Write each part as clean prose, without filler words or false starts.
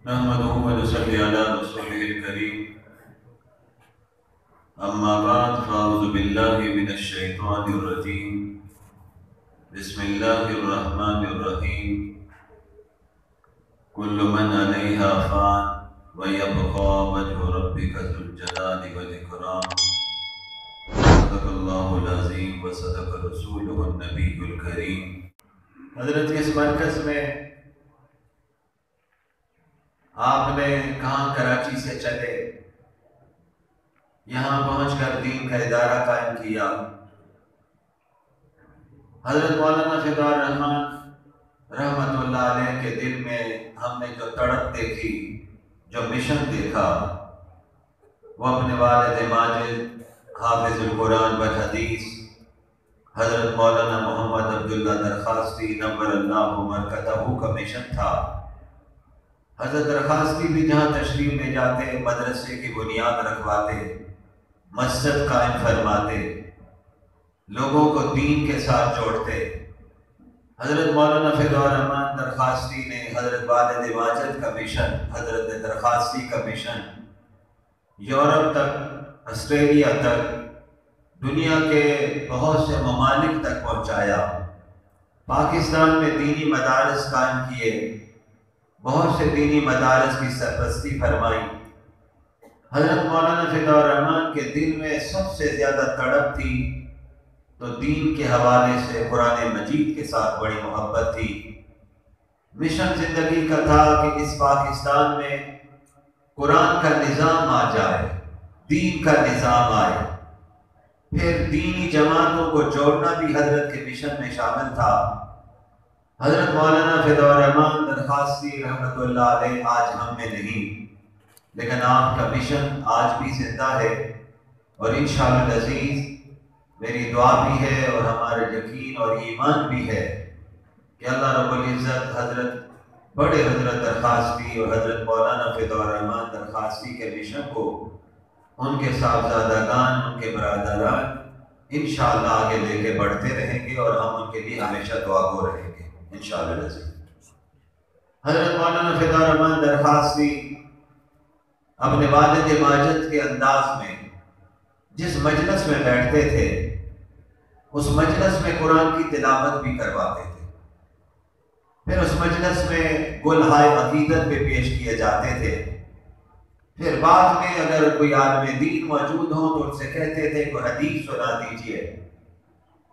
نحمده ونصلي على رسوله الكريم أما بعد فأعوذ بالله من الشيطان الرجيم بسم الله الرحمن الرحيم كل من عليها فان ويبقى وجه ربك ذو الجلال والإكرام صدق الله العظيم وصدق رسوله النبي الكريم۔ حضرت اس مرکز میں آپ نے کہاں کراچی سے چلے یہاں پہنچ کر دین کا ادارہ قائم کیا۔ حضرت مولانا فدا الرحمن رحمت اللہ علیہ کے دل میں ہم نے جو تڑپ دیکھی، جو مشن دیکھا، وہ اپنے والد ماجد حافظ القرآن والحدیث حضرت مولانا محمد عبداللہ درخواستی نور اللہ مرکزہ کا مشن تھا۔ حضرت درخواستی بھی جہاں تشریف لے جاتے مدرسے کی بنیاد رکھواتے، مسجد قائم فرماتے، لوگوں کو دین کے ساتھ جوڑتے۔ حضرت مولانا فدا الرحمن درخواستی نے حضرت والد ماجد کا مشن، حضرت درخواستی کا مشن یورپ تک، آسٹریلیا تک، دنیا کے بہت سے ممالک تک پہنچایا۔ پاکستان میں دینی مدارس قائم کیے، بہت سے دینی مدارس کی سرپرستی فرمائی۔ حضرت مولانا فدا الرحمن کے دل میں سب سے زیادہ تڑپ تھی تو دین کے حوالے سے قرآن مجید کے ساتھ بڑی محبت تھی۔ مشن زندگی کا تھا کہ اس پاکستان میں قرآن کا نظام آ جائے، دین کا نظام آئے۔ پھر دینی جماعتوں کو جوڑنا بھی حضرت کے مشن میں شامل تھا۔ حضرت مولانا فدا الرحمن درخواستی رحمت اللہ علیہ آج ہم میں نہیں، لیکن آپ کا مشن آج بھی زندہ ہے، اور انشاءاللہ العزیز میری دعا بھی ہے اور ہمارا یقین اور ایمان بھی ہے کہ اللہ رب العزت حضرت بڑے حضرت درخواستی اور حضرت مولانا فدا الرحمن درخواستی کے مشن کو ان کے صاحبزادگان، ان کے برادران انشاءاللہ آگے لے کے بڑھتے رہیں گے، اور ہم ان کے لیے ہمیشہ دعا گو رہیں گے انشاءاللہ العزیز۔ حضرت مولانا فدا الرحمن درخواستی اپنے والد ماجد کے انداز میں جس مجلس میں بیٹھتے تھے اس مجلس میں قرآن کی تلاوت بھی کرواتے تھے۔ پھر اس مجلس میں گلہائے عقیدت بھی پیش کیے جاتے تھے۔ پھر بعد میں اگر کوئی عالم دین موجود ہو تو ان سے کہتے تھے کوئی حدیث سنا دیجئے،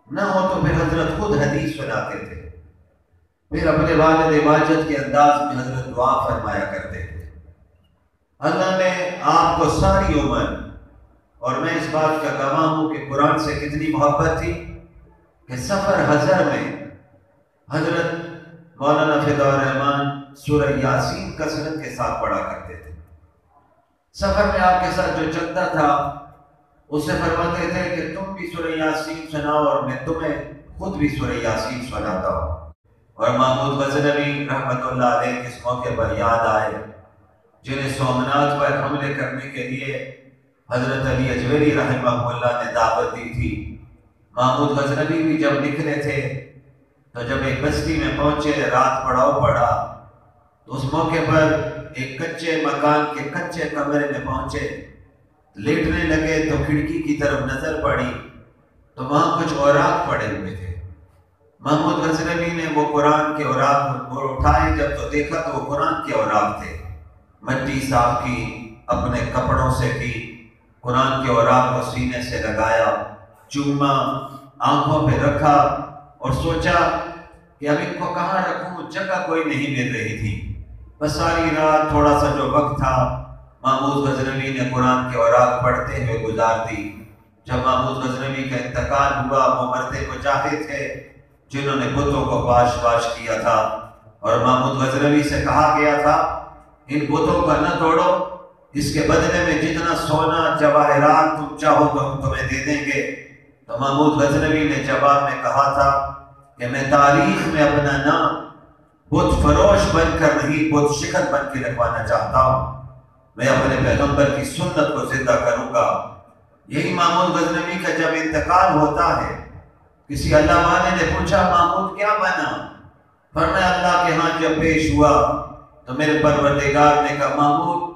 نہ ہو تو پھر حضرت خود حدیث سناتے تھے۔ پھر اپنے والد ماجد کے انداز میں حضرت دعا فرمایا کرتے تھے۔ اللہ نے آپ کو ساری عمر، اور میں اس بات کا گواہ ہوں کہ قرآن سے کتنی محبت تھی کہ سفر حضر میں حضرت مولانا فدا الرحمن سورہ یاسین کثرت کے ساتھ پڑھا کرتے تھے۔ سفر میں آپ کے ساتھ جو چلتا تھا اسے فرماتے تھے کہ تم بھی سورہ یاسین سناؤ اور میں تمہیں خود بھی سورہ یاسین سناتا ہوں۔ اور محمود غزنوی رحمت اللہ علیہ اس موقع پر یاد آئے، جنہیں سومنات پر حملے کرنے کے لیے حضرت علی اجویری رحمہ اللہ نے دعوت دی تھی۔ محمود غزنوی بھی جب نکلے تھے تو جب ایک بستی میں پہنچے، رات پڑاؤ پڑا، تو اس موقع پر ایک کچے مکان کے کچے کمرے میں پہنچے، لیٹنے لگے تو کھڑکی کی طرف نظر پڑی تو وہاں کچھ اوراق پڑے ہوئے تھے۔ محمود غزنوی نے وہ قرآن کے اوراق اٹھائے، جب تو دیکھا تو وہ قرآن کے اوراق تھے۔ مٹی صاف کی، اپنے کپڑوں سے کی، قرآن کے اوراق کو سینے سے لگایا، چوما، آنکھوں پہ رکھا اور سوچا کہ اب ان کو کہاں رکھوں، جگہ کوئی نہیں مل رہی تھی۔ بس ساری رات تھوڑا سا جو وقت تھا محمود غزنوی نے قرآن کے اوراق پڑھتے ہوئے گزار دی۔ جب محمود غزنوی کا انتقال ہوا، وہ مرتے مجاہد تھے جنہوں نے بتوں کو باش باش کیا تھا، اور محمود غزنوی سے کہا گیا تھا ان بتوں کو نہ توڑو، اس کے بدلے میں جتنا سونا جواہرات تم چاہو تو ہم تمہیں دے دیں گے۔ تو محمود غزنوی نے جواب میں کہا تھا کہ میں تاریخ میں اپنا نام بت فروش بن کر نہیں، بت شکن بن کے رکھوانا چاہتا ہوں۔ میں اپنے پیغمبر کی سنت کو زندہ کروں گا۔ یہی محمود غزنوی کا جب انتقال ہوتا ہے، کسی اللہ والے نے پوچھا محمود کیا بنا؟ فرمایا اللہ کے ہاں جب پیش ہوا تو میرے پروردگار نے کہا محمود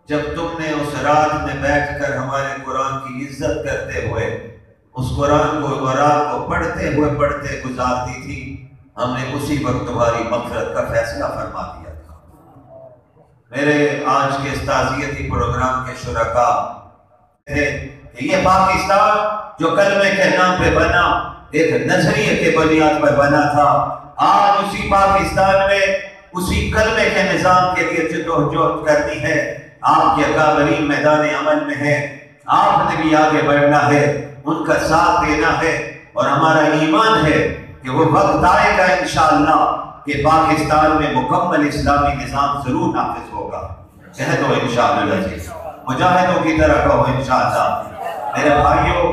جب تم نے اس رات میں بیٹھ کر ہمارے قرآن کی عزت کرتے ہوئے اس قرآن کو اور رات کو پڑھتے گزار دی تھی، ہم نے اسی وقت تمہاری مغفرت کا فیصلہ فرما دیا تھا۔ میرے آج کے اس تعزیتی پروگرام کے شرکاء کہ یہ پاکستان جو کلمے کے نام پہ بنا، ایک نظریے کے بنیاد پر بنا تھا، آج اسی پاکستان میں اسی کلمے کے نظام کے لیے جدوجہد کرنی ہے۔ آپ کے اکابرین میدان عمل میں ہیں، آپ نے بھی آگے بڑھنا ہے، ان کا ساتھ دینا ہے، اور ہمارا ایمان ہے کہ وہ وقت آئے گا انشاءاللہ کہ پاکستان میں مکمل اسلامی نظام ضرور نافذ ہوگا۔ کہہ دو انشاءاللہ جی، مجاہدوں کی طرح کہو انشاءاللہ۔ میرے بھائیوں،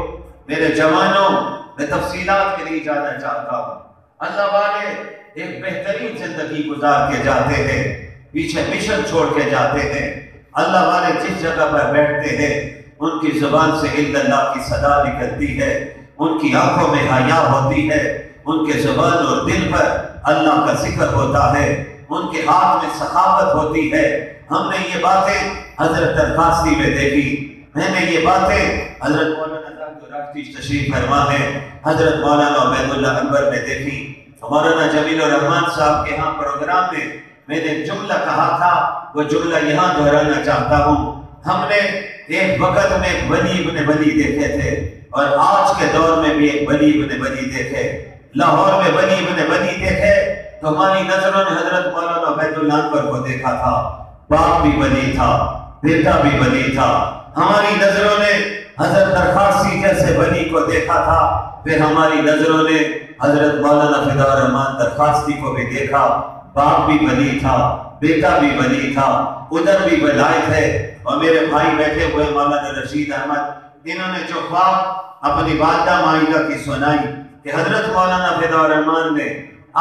میرے جوانوں، میں تفصیلات کے لیے جانا چاہتا ہوں۔ اللہ والے ایک بہترین زندگی گزار کے جاتے ہیں، پیچھے مشن چھوڑ کے جاتے ہیں۔ اللہ والے جس جگہ پر بیٹھتے ہیں ان کی زبان سے الا اللہ کی صدا نکلتی ہے، ان کی آنکھوں میں حیا ہوتی ہے، ان کے زبان اور دل پر اللہ کا ذکر ہوتا ہے، ان کے ہاتھ میں سخاوت ہوتی ہے۔ ہم نے یہ باتیں حضرت درخواستی میں دیکھی، میں نے یہ باتیں حضرت مولانا تشریف فرما ہے، حضرت مولانا عبید اللہ انور میں دیکھی، مولانا جمیل الرحمان صاحب کے ہاں پروگرام میں نے جملہ کہا تھا، وہ جملہ یہاں دہرانا چاہتا ہوں۔ ہم نے ایک وقت میں ولی ابن ولی دیکھے تھے، اور آج کے دور میں بھی ایک ولی ابن ولی دیکھے۔ لاہور میں ولی ابن ولی دیکھے تو ہماری نظروں نے حضرت مولانا عبید اللہ انور کو دیکھا تھا، باپ بھی ولی تھا، بیٹا بھی ولی تھا۔ ہماری نظروں نے حضرت درخواستی جیسے ولی کو دیکھا تھا، پھر ہماری نظروں نے حضرت مولانا فدا الرحمان درخواستی کو بھی دیکھا، باپ بھی ولی تھا، بیٹا بھی ولی تھا، ادھر بھی ولایت ہے۔ اور میرے بھائی بیٹھے ہوئے مولانا رشید احمد، انہوں نے جو خواب اپنی والدہ معاہدہ کی سنائی کہ حضرت مولانا فدا الرحمان نے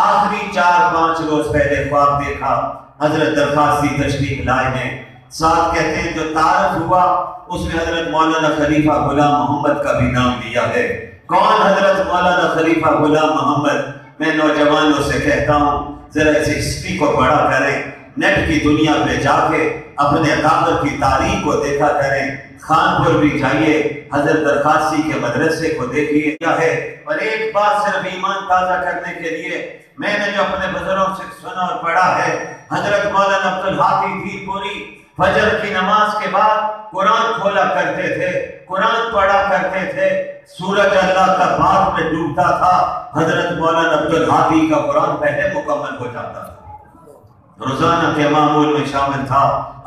آخری 4-5 روز پہلے خواب دیکھا، حضرت درخواستی تشریف لائے ہیں، ساتھ کہتے ہیں جو تعارف ہوا اس میں حضرت مولانا خلیفہ غلام محمد کا بھی نام لیا ہے۔ کون حضرت مولانا خلیفہ غلام محمد؟ میں نوجوانوں سے کہتا ہوں ذرا اس ہسٹری کو پڑھا کریں، نیٹ کی دنیا پہ جا کے اپنے اکابر کی تاریخ کو دیکھا کریں، خانپور بھی جائیے، حضرت درخواستی کے مدرسے کو دیکھیے کیا ہے۔ اور ایک بات صرف ایمان تازہ کرنے کے لیے میں نے جو اپنے بزرگوں سے سنا اور پڑھا ہے، حضرت مولانا عبدالحادی تھی پوری فجر کی نماز کے بعد قرآن کھولا کرتے تھے، قرآن پڑھا کرتے تھے، سورج اللہ کا بعد میں ڈوبتا تھا، حضرت مولانا عبدالحادی کا قرآن پہلے مکمل ہو جاتا تھا، روزانہ کے معمول میں شامل تھا۔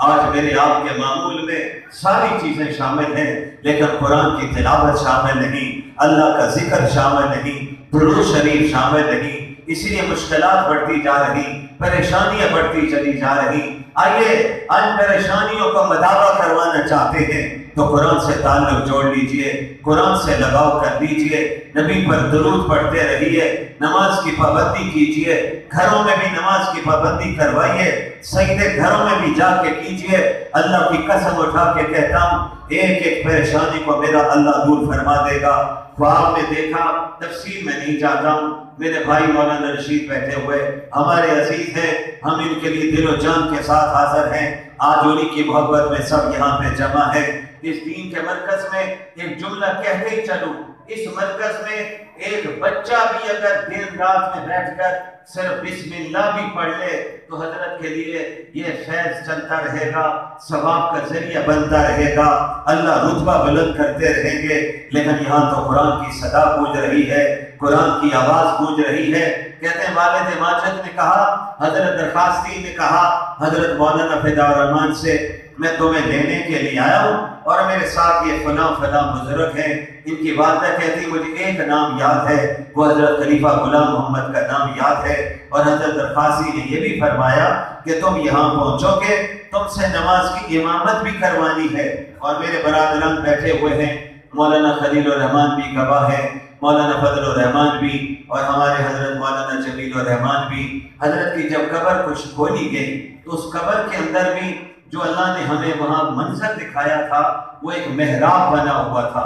آج میرے آپ کے معمول میں ساری چیزیں شامل ہیں، لیکن قرآن کی تلاوت شامل نہیں، اللہ کا ذکر شامل نہیں، درود شریف شامل نہیں، اس لیے مشکلات بڑھتی جا رہی، پریشانیاں بڑھتی چلی جا رہی۔ آئیے ان پریشانیوں کو مداوا کروانا چاہتے ہیں تو قرآن سے تعلق جوڑ لیجئے، قرآن سے لگاؤ کر لیجئے، نبی پر درود پڑھتے رہیے، نماز کی پابندی کیجئے، گھروں میں بھی نماز کی پابندی کروائیے، سجدے گھروں میں بھی جا کے کیجئے۔ اللہ کی قسم اٹھا کے کہتا ہوں ایک ایک پریشانی کو میرا اللہ دور فرما دے گا۔ خواب میں دیکھا، تفصیل میں نہیں جاتا ہوں، میرے بھائی مولانا رشید بیٹھے ہوئے ہمارے عزیز ہیں، ہم ان کے لیے دل و جان کے ساتھ حاضر ہیں، آج انہی کی محبت میں سب یہاں پہ جمع ہے۔ اس دین کے مرکز میں ایک جملہ کہتے ہی چلوں، اس مرکز میں ایک بچہ بھی اگر دن رات میں بیٹھ کر صرف بسم اللہ بھی پڑھ لے تو حضرت کے لیے یہ فیض چلتا رہے گا، ثواب کا ذریعہ بنتا رہے گا، اللہ رتبہ بلند کرتے رہیں گے۔ لیکن یہاں تو قرآن کی صدا گونج رہی ہے، قرآن کی آواز گونج رہی ہے۔ کہتے ہیں والد ماجد نے کہا، حضرت درخواستی نے کہا حضرت مولانا فدا الرحمان سے، میں تمہیں لینے کے لیے آیا ہوں اور میرے ساتھ یہ فلاں فلاں بزرگ ہیں۔ ان کی والدہ کہتی مجھے ایک نام یاد ہے، وہ حضرت خلیفہ غلام محمد کا نام یاد ہے، اور حضرت درخواستی نے یہ بھی فرمایا کہ تم یہاں پہنچو گے، تم سے نماز کی امامت بھی کروانی ہے۔ اور میرے برادران بیٹھے ہوئے ہیں، مولانا خلیل الرحمان بھی گواہ ہے، مولانا فضل الرحمان بھی، اور ہمارے حضرت مولانا جمیل الرحمان بھی۔ حضرت کی جب قبر کو کھولی گئی تو اس قبر کے اندر بھی جو اللہ نے ہمیں وہاں منظر دکھایا تھا وہ ایک محراب بنا ہوا تھا،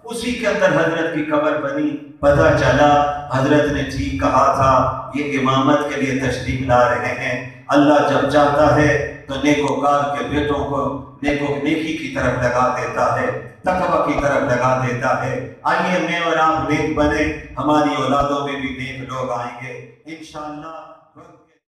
اسی کے اندر حضرت کی قبر بنی، پتہ چلا حضرت نے ٹھیک کہا تھا، یہ امامت کے لیے تشریف لا رہے ہیں۔ اللہ جب چاہتا ہے تو نیکوکار کے بیٹوں کو نیکی کی طرف لگا دیتا ہے، تقوی کی طرف لگا دیتا ہے۔ آئیے میں اور آپ نیک بنے، ہماری اولادوں میں بھی نیک لوگ آئیں گے انشاءاللہ۔